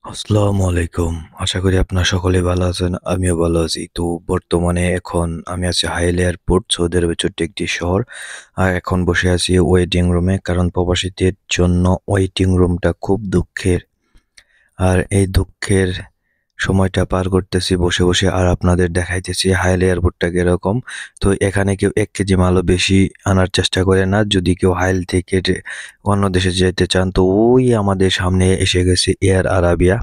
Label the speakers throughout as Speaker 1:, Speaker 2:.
Speaker 1: আসসালামু আলাইকুম। আশা করি আপনারা সকলেই ভালো আছেন। আমিও ভালো আছি। তো বর্তমানে এখন আমি আছি হাইল এয়ারপোর্ট, সৌদি আরবের ছোট্ট একটি শহর। আর এখন বসে আছি ওয়েটিং রুমে। কারণ প্রবাসীদের জন্য ওয়েটিং রুমটা খুব দুঃখের। আর এই দুঃখের সময়টা পার করতেছি বসে, বসে। আর আপনাদের দেখাইতেছি হাইল এয়ারপোর্টটা কিরকম। তো এখানে কেউ ১ কেজি মালও বেশি আনার চেষ্টা করে না। যদি কেউ হাইল থেকে অন্য দেশে যেতে চান তো ওই আমাদের সামনে এসে গেছে এয়ার আরাবিয়া।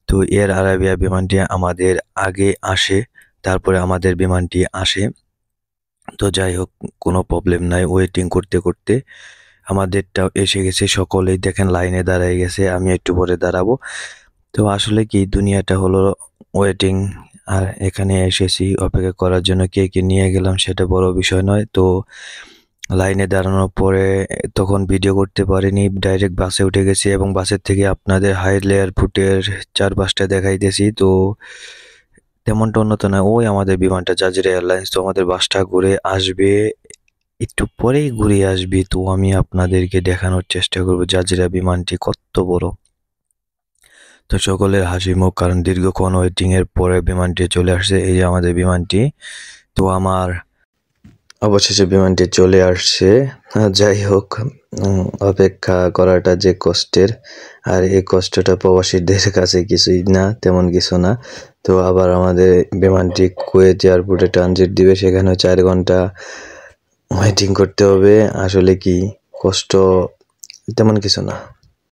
Speaker 1: তো এয়ার আরাবিয়া বিমানটি আমাদের আগে আসে, তারপরে আমাদের বিমানটি আসে। তো যাই হোক, কোনো প্রবলেম নাই। ওয়েটিং করতে, করতে আমাদেরটাও এসে গেছে। সকলেই দেখেন লাইনে দাঁড়ায় গেছে। আমি একটু পরে দাঁড়াবো। তো আসলে কি দুনিয়াটা হলো ওয়েটিং। আর এখানে এসেছি অপেক্ষা করার জন্য। কে নিয়ে গেলাম সেটা বড় বিষয় নয়। তো লাইনে দাঁড়ানোর পরে তখন ভিডিও করতে পারিনি। ডাইরেক্ট বাসে উঠে গেছি এবং বাসের থেকে আপনাদের হাইল এয়ারপোর্টের চারপাশটা দেখাইতেছি। তো তেমনটা উন্নত না। ওই আমাদের বিমানটা জাজিরা এয়ারলাইন্স। তো আমাদের বাসটা ঘুরে আসবে। একটু পরেই ঘুরে আসবে। তো আমি আপনাদেরকে দেখানোর চেষ্টা করব জাজিরা বিমানটি কত বড়। তো সকলের হাসি মুখ, কারণ দীর্ঘক্ষণ ওয়েটিং এর পরে বিমানটি চলে আসছে। এই যে আমাদের বিমানটি। তো আমার অবশেষে বিমানটি চলে আসছে। যাই হোক, অপেক্ষা করাটা যে কষ্টের, আর এই কষ্টটা প্রবাসীদের কাছে কিছুই না, তেমন কিছু না। তো আবার আমাদের বিমানটি কুয়েত এয়ারপোর্টে ট্রানজিট দিবে, সেখানেও ৪ ঘন্টা ওয়েটিং করতে হবে। আসলে কি কষ্ট তেমন কিছু না।